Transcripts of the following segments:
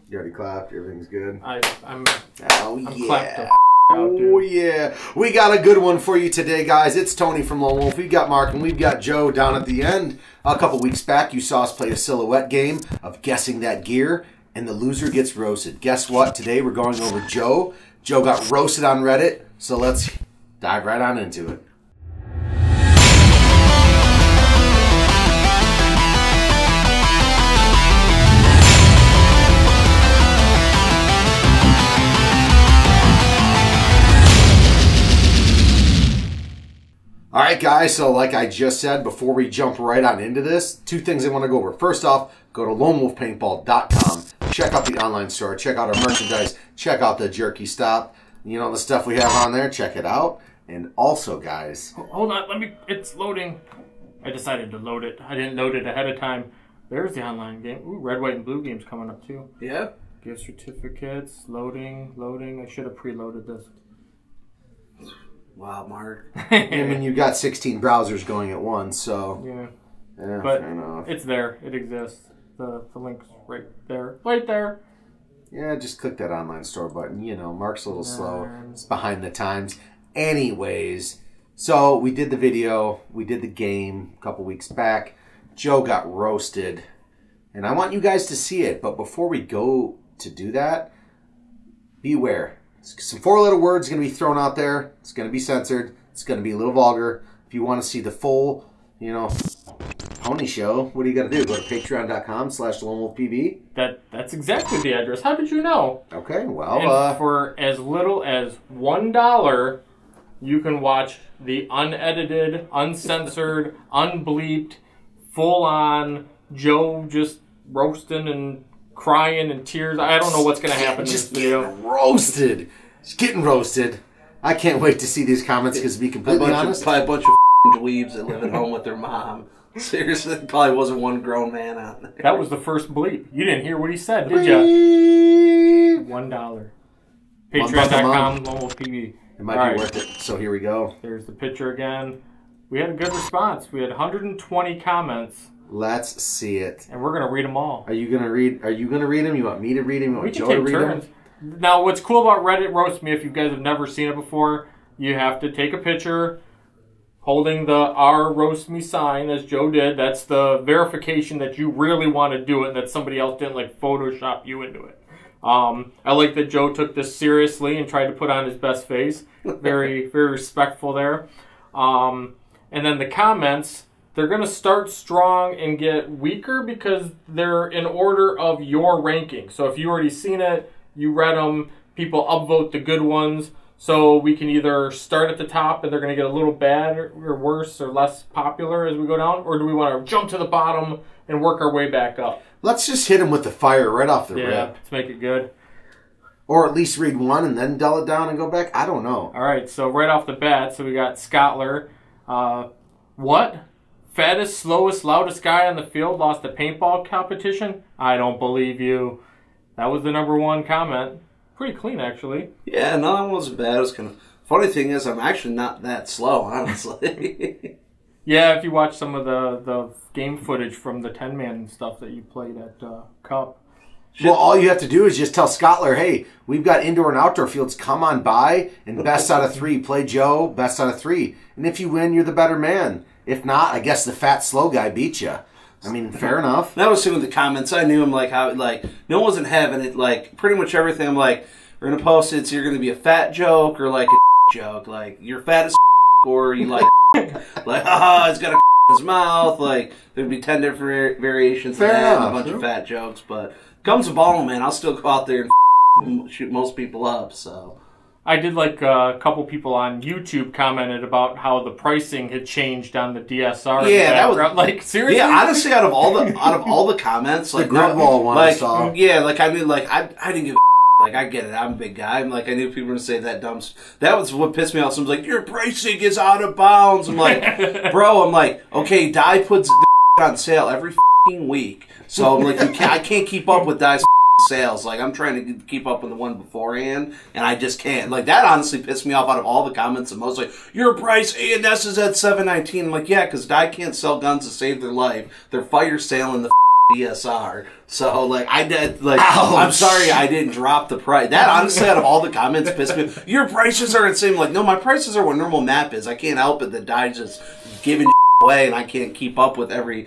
You already clapped. Everything's good. I'm yeah. clapped up. Oh, yeah. We got a good one for you today, guys. It's Tony from Lone Wolf. We've got Mark and we've got Joe down at the end. A couple weeks back, you saw us play a silhouette game of guessing that gear, and the loser gets roasted. Guess what? Today we're going over Joe. Joe got roasted on Reddit, so let's dive right on into it. All right, guys, so like I just said, before we jump right on into this, two things I want to go over. First off, go to lonewolfpaintball.com. Check out the online store. Check out our merchandise. Check out the jerky stop. You know, the stuff we have on there. Check it out. And also, guys... Hold on. It's loading. I decided to load it. I didn't load it ahead of time. There's the online game. Ooh, red, white, and blue game's coming up, too. Yeah. Gift certificates. Loading. I should have preloaded this. Wow, Mark. I mean, you got 16 browsers going at once, so... Yeah, but fair enough. It's there. It exists. The link's right there. Right there. Yeah, just click that online store button. You know, Mark's a little slow. It's behind the times. Anyways, so we did the video. We did the game a couple weeks back. Joe got roasted. And I want you guys to see it. But before we go to do that, beware. Some four-letter words going to be thrown out there. It's going to be censored. It's going to be a little vulgar. If you want to see the full, you know, pony show, what do you got to do? Go to patreon.com/lonewolfpb. That's exactly the address. How did you know? Okay, well... And for as little as $1, you can watch the unedited, uncensored, unbleeped, full-on Joe just roasting and crying and tears. I don't know what's going to happen in this video. Roasted. Just getting roasted. I can't wait to see these comments because to be completely honest... Probably a bunch of dweebs that live at home with their mom. Seriously, probably wasn't one grown man out there. That was the first bleep. You didn't hear what he said, did you? $1. Patreon.com, LoneWolfPB. It might be worth it. So here we go. There's the picture again. We had a good response. We had 120 comments. Let's see it. And we're going to read them all. Are you going to read them? You want me to read them? You want Joe to read them? Now, what's cool about Reddit Roastme, if you guys have never seen it before, you have to take a picture holding the R Roastme sign, as Joe did. That's the verification that you really want to do it and that somebody else didn't, like, Photoshop you into it. I like that Joe took this seriously and tried to put on his best face. Very, very respectful there. And then the comments... They're going to start strong and get weaker because they're in order of your ranking. So if you already seen it, you read them, people upvote the good ones. So we can either start at the top and they're going to get a little bad or worse or less popular as we go down, or do we want to jump to the bottom and work our way back up? Let's just hit them with the fire right off the rip. Let's make it good. Or at least read one and then dull it down and go back. I don't know. All right, so right off the bat, so we got Scottler. What? Fattest, slowest, loudest guy on the field lost a paintball competition? I don't believe you. That was the #1 comment. Pretty clean, actually. Yeah, no, that wasn't bad. It was kind of... Funny thing is, I'm actually not that slow, honestly. Yeah, if you watch some of the game footage from the 10-man stuff that you played at Cup. Well, all you have to do is just tell Scottler, hey, we've got indoor and outdoor fields. Come on by, and best out of 3. Play Joe, best out of 3. And if you win, you're the better man. If not, I guess the fat, slow guy beat you. I mean, fair enough. That was some of the comments. I knew him, like, how, like, no one wasn't having it. Like, pretty much everything, I'm like, we're going to post it, so you're going to be a fat joke or, like, a joke. Like, you're fat as or you like, like, haha, it's got a in his mouth. Like, there'd be 10 different variations of that and a bunch of fat jokes. But comes to ball, man, I'll still go out there and shoot most people up, so... I did like a couple people on YouTube commented about how the pricing had changed on the DSR. Yeah, that was like seriously. Yeah, honestly, out of all the comments, like the Gridwall one, like I saw. Yeah, like I mean, like I didn't give a like I get it. I'm a big guy. I'm like I knew people were gonna say that dumb. That was what pissed me off. Someone's like, your pricing is out of bounds. I'm like, bro. I'm like, okay, Dye puts on sale every week, so I'm like, I can't keep up with Dye's sales. Like, I'm trying to keep up with the one beforehand, and I just can't. Like, that honestly pissed me off out of all the comments. And most like, your price A&S is at $7.19. I'm like, yeah, because Dye can't sell guns to save their life. They're fire sailing the DSR. So like I did like Ouch. I'm sorry I didn't drop the price. That honestly out of all the comments pissed me. Your prices are insane. Like no, my prices are what normal map is. I can't help it that Dye's just giving away and I can't keep up with every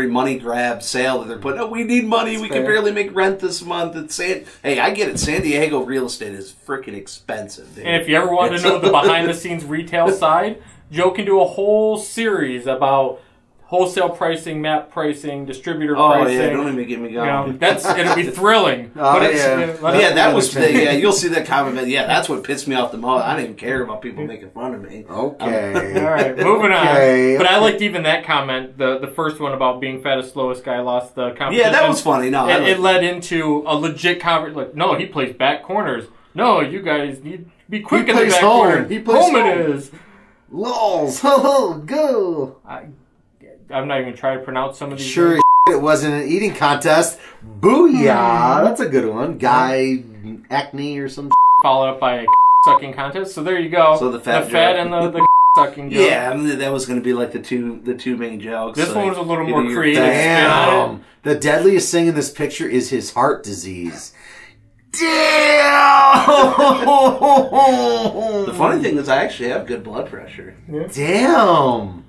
money grab sale that they're putting. Oh, we need money. We can barely make rent this month. Hey, I get it. San Diego real estate is freaking expensive, dude. And if you ever want to know the behind the scenes retail side, Joe can do a whole series about wholesale pricing, map pricing, distributor pricing. Oh yeah, don't even get me going. That's gonna be thrilling. That was you'll see that comment. Yeah, that's what pissed me off the most. I didn't even care about people making fun of me. Okay. All right, moving on. But I liked even that comment, the first one about being fattest, slowest guy lost the competition. Yeah, that was funny. No, it led into a legit conversation. Like, no, he plays back corners. No, you guys need to be quick in the back corner. He plays home. It is. Lols. Ho, go. I'm not even going to try to pronounce some of these. Sure as it wasn't an eating contest. Booyah. That's a good one. Guy acne or some followed up by a sucking contest. So there you go. So the fat and the sucking joke. Yeah, that was going to be like the two main jokes. This one was a little more creative. Damn. The deadliest thing in this picture is his heart disease. Damn! The funny thing is I actually have good blood pressure. Yeah. Damn!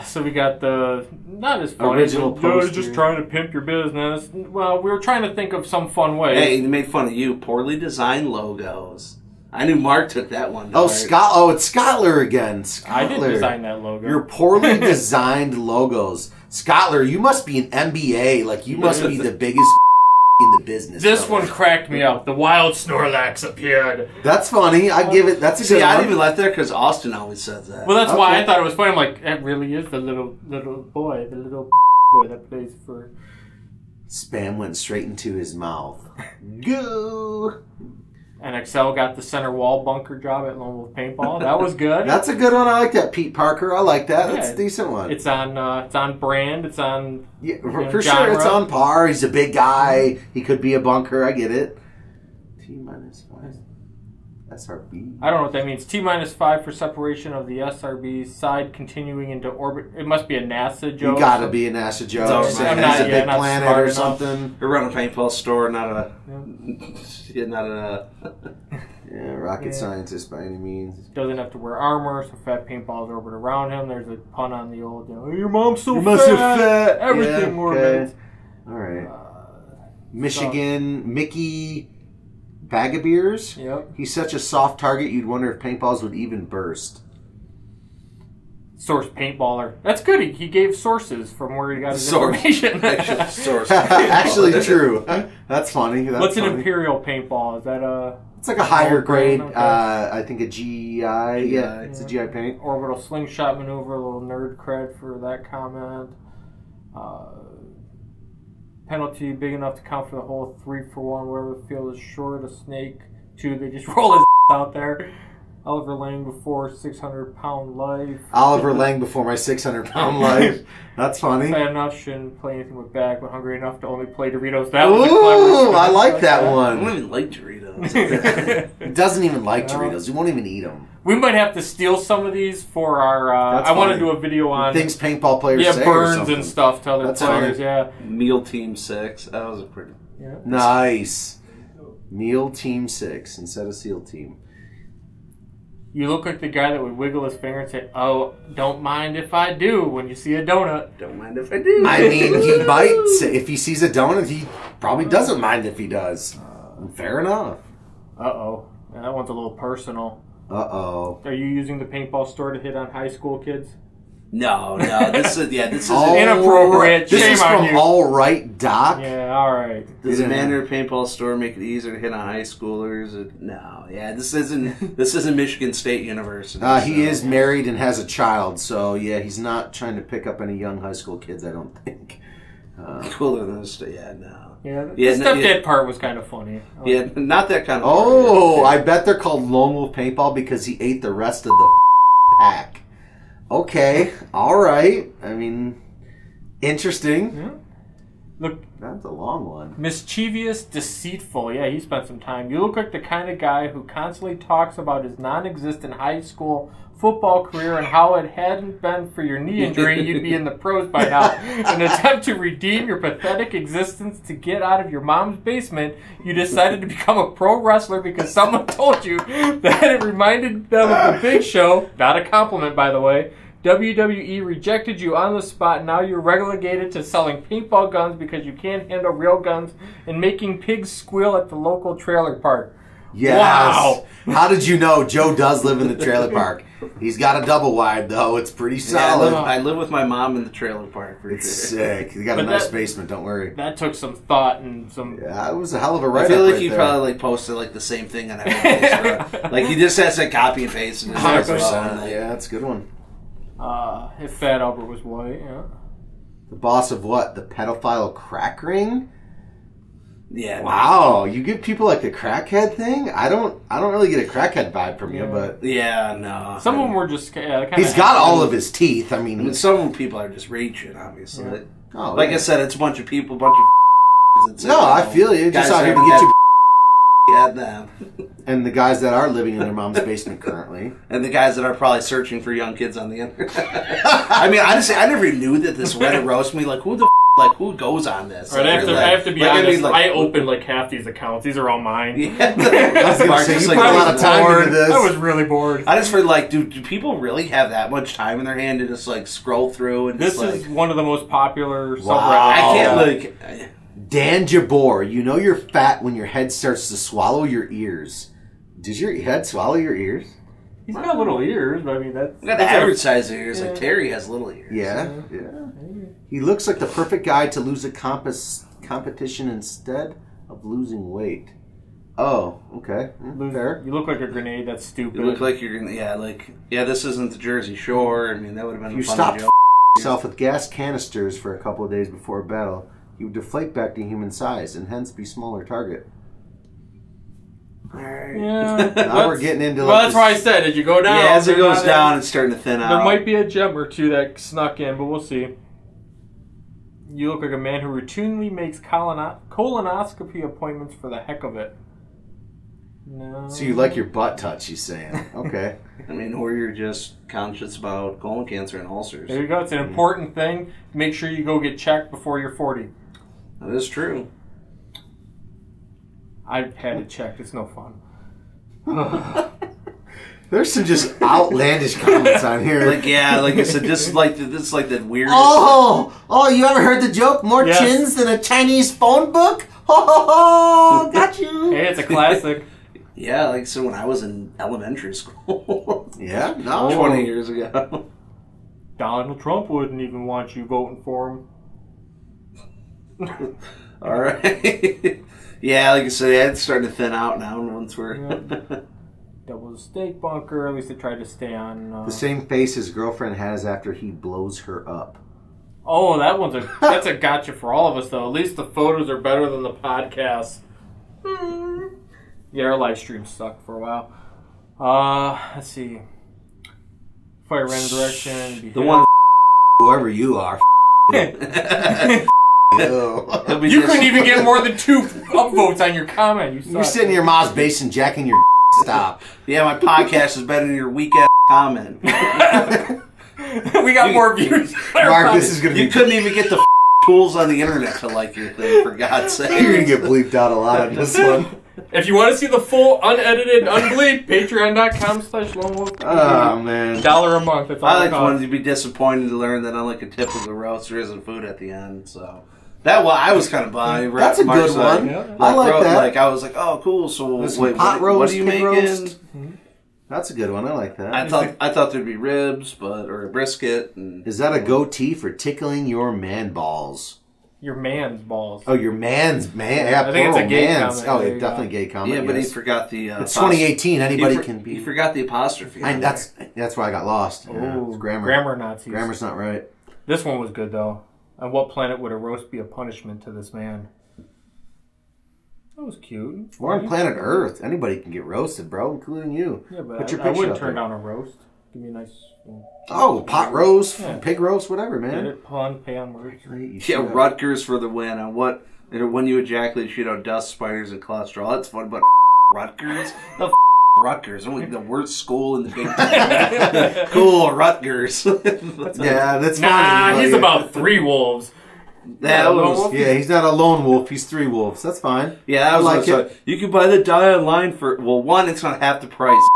So we got the not as funny. Original poster. Just trying to pimp your business. Well, we were trying to think of some fun way. Hey, they made fun of you. Poorly designed logos. I knew Mark took that one. It's Scottler again. Scottler. I didn't design that logo. Your poorly designed logos. Scottler, you must be an MBA. Like, you must be the biggest in the business. This one cracked me up. The wild Snorlax appeared. That's funny. I give it. That's a good one. I didn't even let there because Austin always says that. Well, that's why I thought it was funny. I'm like, that really is the little boy, the little boy that plays for. Spam went straight into his mouth. Go. And Excel got the center wall bunker job at Lone Wolf Paintball. That was good. That's a good one. I like that. Pete Parker. I like that. That's a decent one. It's on brand. It's on for sure. It's on par. He's a big guy. He could be a bunker. I get it. T-5 SRB. I don't know what that means. T-5 for separation of the SRB side continuing into orbit. It must be a NASA joke. You gotta be a NASA joke. He's a big planet or something. We're running a paintball store, not a rocket scientist by any means. Doesn't have to wear armor, so fat paintballs orbit around him. There's a pun on the old, your mom's so fat. Everything orbits. All right. Michigan, Mickey Bag of Beers. Yep. He's such a soft target, you'd wonder if paintballs would even burst. Source paintballer. That's good. He gave sources from where he got his information. Actually true. That's funny. What's an Imperial paintball? Is that a... It's like a higher grade, I think a GI. Yeah, it's a GI paint. Orbital slingshot maneuver, a little nerd cred for that comment. Penalty big enough to count for the whole 3-for-1, wherever the field is short, a snake. 2, they just roll his out there. Oliver Lang before 600-pound life. Oliver Lang before my 600-pound life. That's funny. Fat enough, shouldn't play anything with back, but hungry enough to only play Doritos. That was a clever I like that one. I don't even like Doritos. He doesn't even like Doritos. He won't even eat them. We might have to steal some of these for our... I want to do a video on... Things paintball players say burns and stuff to other players, Meal Team 6. That was a pretty... Yeah. Nice. Meal Team 6 instead of SEAL Team. You look like the guy that would wiggle his finger and say, "Oh, don't mind if I do," when you see a donut. Don't mind if I do. I mean, he might say, if he sees a donut, he probably doesn't mind if he does. Fair enough. Uh-oh. Yeah, that one's a little personal. Uh-oh. Are you using the paintball store to hit on high school kids? No. This is inappropriate. This Shame is on from you. All Right Doc. Yeah, all right. Does a Mandarin paintball store make it easier to hit on high schoolers? No. Yeah, this isn't Michigan State University. He is married and has a child, so yeah, he's not trying to pick up any young high school kids, I don't think. Cooler than this. Yeah, no. Yeah, the stepdad part was kind of funny. Yeah, not that kind of. Oh, I bet they're called Lone Wolf Paintball because he ate the rest of the pack. Okay, all right. I mean, interesting. Yeah. Look, that's a long one. Mischievous, deceitful. Yeah, he spent some time. You look like the kind of guy who constantly talks about his non-existent high school football career and how it hadn't been for your knee injury, you'd be in the pros by now. In an attempt to redeem your pathetic existence to get out of your mom's basement, you decided to become a pro wrestler because someone told you that it reminded them of the Big Show. Not a compliment, by the way. WWE rejected you on the spot, and now you're relegated to selling paintball guns because you can't handle real guns and making pigs squeal at the local trailer park. Yes. Wow. How did you know Joe does live in the trailer park? He's got a double wide, though. It's pretty solid. I live with my mom in the trailer park. For It's sure. sick. He got a nice basement, don't worry. That took some thought and some... Yeah, it was a hell of a write-up. I feel like right he there. probably posted like the same thing on every post. Like he just has to copy and paste. And 100%. Yeah, that's a good one. If Fat Albert was white, yeah. The boss of what? The pedophile crack ring? Yeah. Wow, you give people like the crackhead thing? I don't really get a crackhead vibe from you, but Yeah, no. Some of them were just kind of... he's got all of his teeth. I mean, some people are just raging, obviously. Yeah. oh, Like yeah. I said, it's a bunch of people, bunch of No, I feel you. Just guys out here to that get you. have them. And the guys that are living in their mom's basement currently. And the guys that are probably searching for young kids on the internet. I mean, honestly, I never knew that this Reddit roast me. Like, who the like who goes on this? Right, I have to be like, honest. I mean, I opened like half these accounts. These are all mine. Yeah. I was gonna say, you put a lot of time bored. into this. I was really bored. I just feel like, do people really have that much time in their hand to just like scroll through and This just, is like, one of the most popular subreddits. I can't like. Dan Jabor, you know you're fat when your head starts to swallow your ears. Does your head swallow your ears? He's got little ears, but I mean that's... I got the average size ears. Like Terry has little ears. Yeah, yeah. He looks like the perfect guy to lose a competition instead of losing weight. Oh, okay. Fair. You look like a grenade. That's stupid. You look like you're gonna, this isn't the Jersey Shore. I mean, that would have been You a funny stopped joke. yourself with gas canisters for a couple of days before battle. You would deflate back to human size and hence be smaller target. Alright. Yeah. Now we're getting into Well, like that's why I said, as you go down... Yeah, as it they're goes not down, in. it's starting to thin out. There might be a gem or two that snuck in, but we'll see. You look like a man who routinely makes colonoscopy appointments for the heck of it. No. So you like your butt touch, he's saying. Okay. I mean, or you're just conscious about colon cancer and ulcers. There you go. It's an important thing. Make sure you go get checked before you're 40. That is true. I've had it checked. It's no fun. There's some just outlandish comments on here. Like, yeah, like I said, this is like the weirdest. Oh, you ever heard the joke? More Yes. chins than a Chinese phone book? Ho, got you. Hey, it's a classic. Yeah, like so when I was in elementary school. Yeah, no. 20 years ago. Donald Trump wouldn't even want you voting for him. All right. Yeah, like I said, yeah, it's starting to thin out now once we're... Double steak bunker. At least they tried to stay on... The same face his girlfriend has after he blows her up. Oh, that's a gotcha for all of us, though. At least the photos are better than the podcast. Yeah, our live stream sucked for a while. Let's see. Fire random direction. The one... Whoever you are. You couldn't even get more than 2 upvotes on your comment. You're sitting in your mom's basement jacking your stop. Yeah, my podcast is better than your weak-ass comment. We got more views. Mark, this is going to be... You couldn't even get the tools on the internet to like your thing, for God's sake. You're going to get bleeped out a lot on this one. If you want to see the full, unedited, unbleeped, patreon.com/lonewolf. Oh, man. $1 a month. That's all I it like costs. wanted to be disappointed to learn that unlike a typical roast, there isn't food at the end, so... I was kind of buying. That's a good one. Yeah. I like that. Like, I was like, oh, cool, so wait, pot what roast, are you pig making? roast. That's a good one. I like that. I thought there'd be ribs, or a brisket. And, Is that a goatee for tickling your man balls? Your man's balls. Oh, your man's man. Yeah, I think it's a plural gay man's. comment. Oh, There yeah, you definitely gay comment. yeah, but yes. he forgot the... It's 2018. Anybody can be. He forgot the apostrophe. That's why I got lost. Yeah, Oh, it's grammar. Grammar Nazis. Grammar's not right. This one was good, though. On what planet would a roast be a punishment to this man? That was cute. We're on planet Earth. Anybody can get roasted, bro, including you. Yeah, but Put your I picture wouldn't up turn there. down a roast. Give me a nice... pot roast, pig roast, whatever, man. Get it, pun, pay on words. Yeah, Rutgers for the win. On what? When you ejaculate, shoot out dust, spiders, and cholesterol. That's fun, but Rutgers? The Rutgers? Only the worst school in the Big Ten. Cool, Rutgers. That's funny. He's about 3 wolves. He's not a lone wolf. He's 3 wolves. That's fine. Yeah, that was like it. You can buy the dye online for... Well, one, it's not half the price.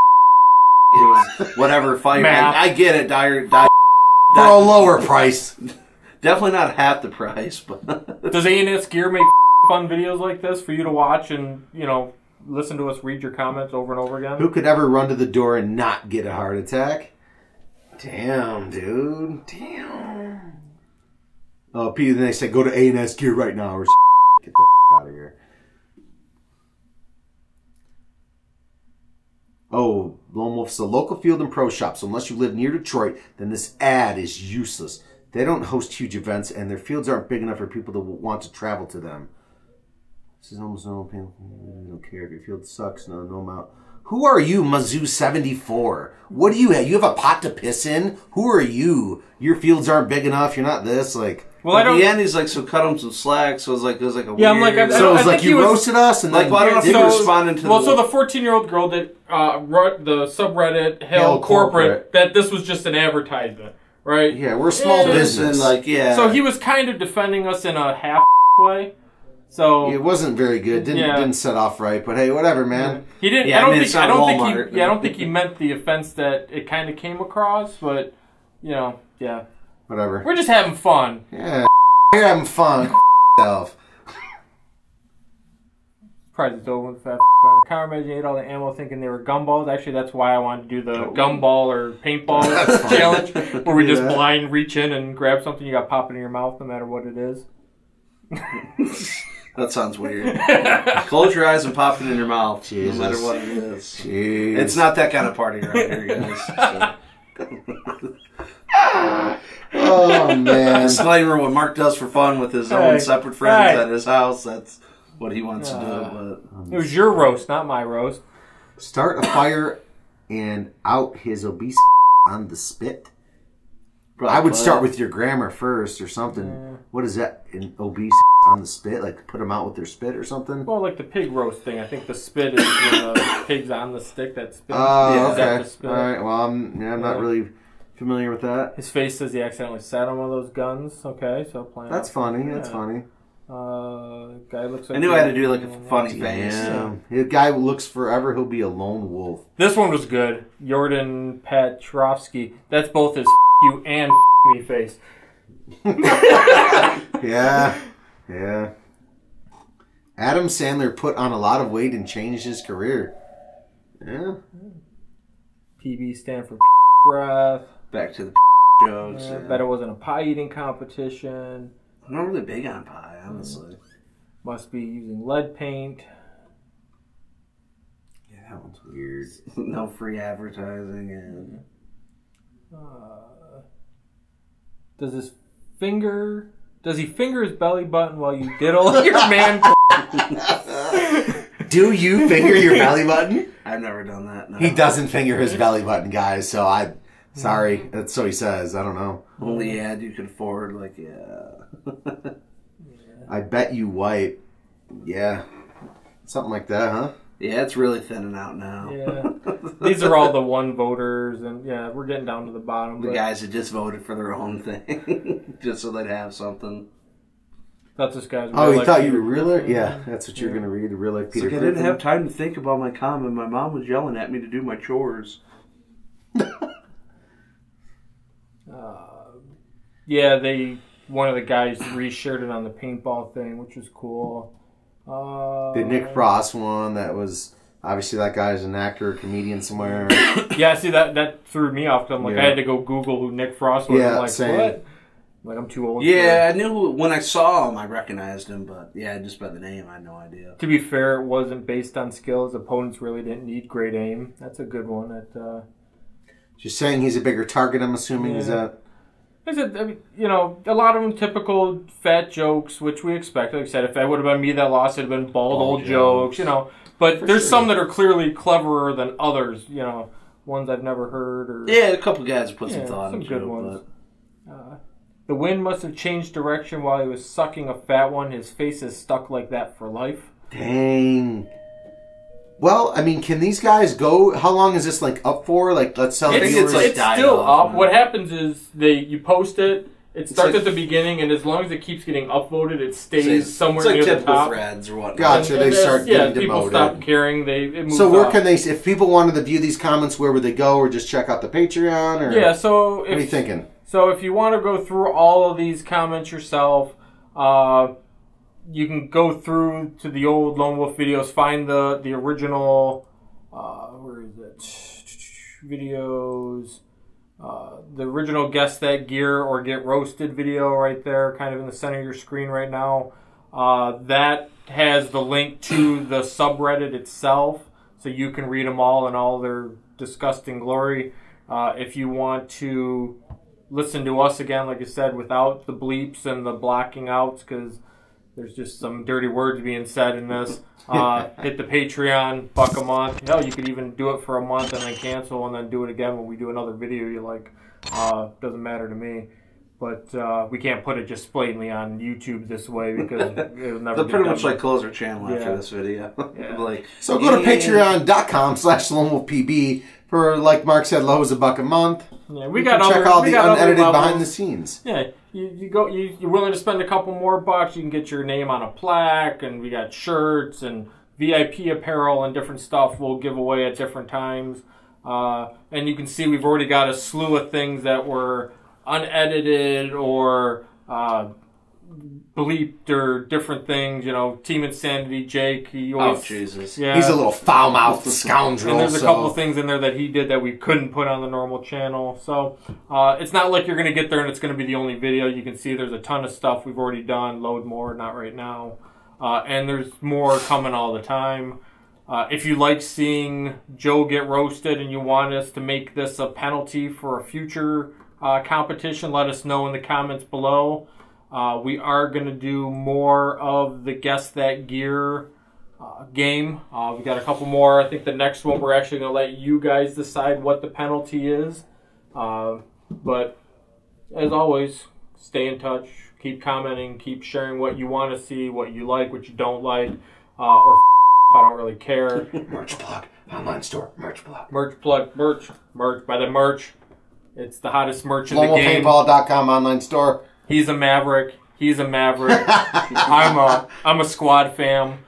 It was whatever. I get it. Dye for a lower price. Definitely not half the price. But does A&S Gear make fun videos like this for you to watch and, listen to us read your comments over and over again? Who could ever run to the door and not get a heart attack? Damn, dude. Damn. Oh, Peter, then they said, go to A&S Gear right now or get the out of here. Oh, Lone Wolf's a local field and pro shop, so unless you live near Detroit, then this ad is useless. They don't host huge events, and their fields aren't big enough for people to want to travel to them. This is almost no pain. I don't care if your field sucks. No amount. Who are you, Mizzou 74? What do you have? You have a pot to piss in? Who are you? Your fields aren't big enough. You're not this. Well, at the end, he's like, so cut him some slack. So it was like a weird... I'm like, so it was like you roasted us, and like, I don't know if you responded to so the 14-year-old girl that wrote the subreddit Hail Corporate that this was just an advertisement, right? Yeah, we're a small business. And So he was kind of defending us in a half way. So it wasn't very good. Didn't set off right, but hey, whatever, man. He didn't. Yeah, I don't think he meant the offense that it kind of came across, but whatever. We're just having fun. Yeah, you're having fun. Yourself. Probably just over with the car. Imagine ate all the ammo thinking they were gumballs. Actually, that's why I wanted to do the gumball or paintball challenge, where we just blind reach in and grab something you got popping in your mouth, no matter what it is. That sounds weird. Close your eyes and pop it in your mouth, Jesus. No matter what it is. Jeez. It's not that kind of party around here, guys. Oh, man. Disclaimer, what Mark does for fun with his own separate friends at his house, that's what he wants to do. But it was your roast, not my roast. Start a fire and out his obese on the spit. I would start with your grammar first or something. Yeah. What is that? An obese on the spit? Like put them out with their spit or something? Well, like the pig roast thing. I think the spit is the pigs on the stick that spit. Oh, okay. All right. Well, I'm not really familiar with that. His face says he accidentally sat on one of those guns. Okay, so plan. That's funny. That's funny. Guy looks like I knew I had to do like a funny face. Yeah. The guy who looks forever, he'll be a lone wolf. This one was good. Jordan Petrovsky. That's both his you and me face. Yeah. Adam Sandler put on a lot of weight and changed his career. Yeah. PB stand for breath. Back to the jokes. Bet it wasn't a pie eating competition. I'm not really big on pie, honestly. Must be using lead paint. Yeah, that one's weird. No free advertising and... Does he finger his belly button while you diddle your man? Do you finger your belly button? I've never done that. No. He doesn't finger his belly button, guys. So sorry. That's so he says. I don't know. Only ad you can afford. I bet you wipe. Yeah, something like that, huh? Yeah, it's really thinning out now. Yeah. These are all the one voters, and we're getting down to the bottom. The guys that just voted for their own thing, just so they'd have something. Thought this guy's. Oh, you thought you were real? Yeah, that's what you're going to read. Real life Peter. I didn't have time to think about my comment. My mom was yelling at me to do my chores. One of the guys re-shirted on the paintball thing, which was cool. The Nick Frost one, that was obviously that guy's an actor or comedian somewhere. Yeah, see that threw me off. I'm like, I had to go Google who Nick Frost was. Yeah, I'm like, same. what? Like, I'm too old. Yeah, I knew when I saw him, I recognized him, but just by the name, I had no idea. To be fair, it wasn't based on skills. Opponents really didn't need great aim. That's a good one. Just saying he's a bigger target, I'm assuming. Yeah. Is that? A lot of them typical fat jokes, which we expect. Like I said, if that would have been me that lost, it would have been bald old jokes, But there's some that are clearly cleverer than others, ones I've never heard. Or Yeah, a couple guys put some thought some into good it. ones. The wind must have changed direction while he was sucking a fat one. His face is stuck like that for life. Dang. Well, I mean, can these guys go? How long is this up for? Let's tell It's viewers. like It's died still off, up. man. What happens is you post it. It starts like- at the beginning, and as long as it keeps getting upvoted, it stays somewhere it's like near the typical top. threads or whatnot. Gotcha. They And start yeah, getting people demoted. stop caring. It moves So where up. can they? If people wanted to view these comments, where would they go, or just check out the Patreon? Or Yeah. So what are you thinking? So if you want to go through all of these comments yourself, you can go through to the old Lone Wolf videos, find the original, where is it? Videos, the original Guess That Gear or Get Roasted video right there, kind of in the center of your screen right now. That has the link to the subreddit itself, so you can read them all in all their disgusting glory. If you want to listen to us again, like I said, without the bleeps and the blocking outs, because there's just some dirty words being said in this. Hit the Patreon, $1 a month. Hell, you could even do it for a month and then cancel and then do it again when we do another video you like. Doesn't matter to me. But we can't put it just blatantly on YouTube this way because it'll never They'll be pretty done. much close our channel after Yeah. this video. Yeah. So go to patreon.com/LoneWolfPB for, like Mark said, low as $1 a month. Yeah, we You got can check other, all we the got other unedited levels. behind the scenes. Yeah, you're willing to spend a couple more bucks, you can get your name on a plaque, and we got shirts and VIP apparel and different stuff we'll give away at different times. And you can see we've already got a slew of things that were unedited or bleeped or different things. You know, Team Insanity, Jake. He always, Jesus. Yeah. He's a little foul-mouthed scoundrel. And there's a so- couple of things in there that he did that we couldn't put on the normal channel. So it's not like you're going to get there and it's going to be the only video. You can see there's a ton of stuff we've already done. Load more, not right now. And there's more coming all the time. If you like seeing Joe get roasted and you want us to make this a penalty for a future competition, let us know in the comments below. We are going to do more of the Guess That Gear game. We got a couple more. I think the next one we're actually going to let you guys decide what the penalty is. But as always, stay in touch. Keep commenting. Keep sharing what you want to see, what you like, what you don't like, or I don't really care. Merch plug. Online store. Merch plug. Merch plug. Merch. By the merch. It's the hottest merch in the game. LoneWolfPaintball.com online store. He's a Maverick. He's a Maverick. I'm a squad fam.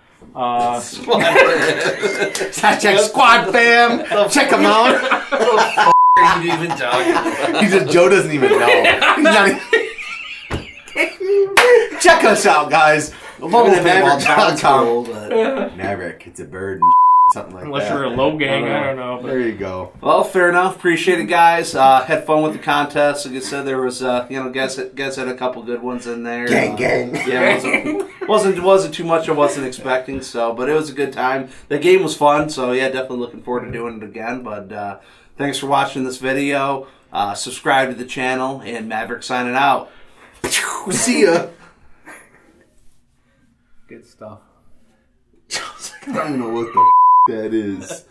Hashtag squad fam. Check them out. What are you even talking about? Joe doesn't even know. He's not even... Check us out, guys. LoneWolfPaintball.com. Maverick. It's a bird and something like Unless that. you're a low gang, I don't know. But There you go. Well, fair enough. Appreciate it, guys. Had fun with the contest. Like I said, there was, guys had a couple good ones in there. Gang. Yeah, it wasn't too much I wasn't expecting. So, but it was a good time. The game was fun. So yeah, definitely looking forward to doing it again. But thanks for watching this video. Subscribe to the channel, and Maverick signing out. See ya. good stuff. I don't know what the that is.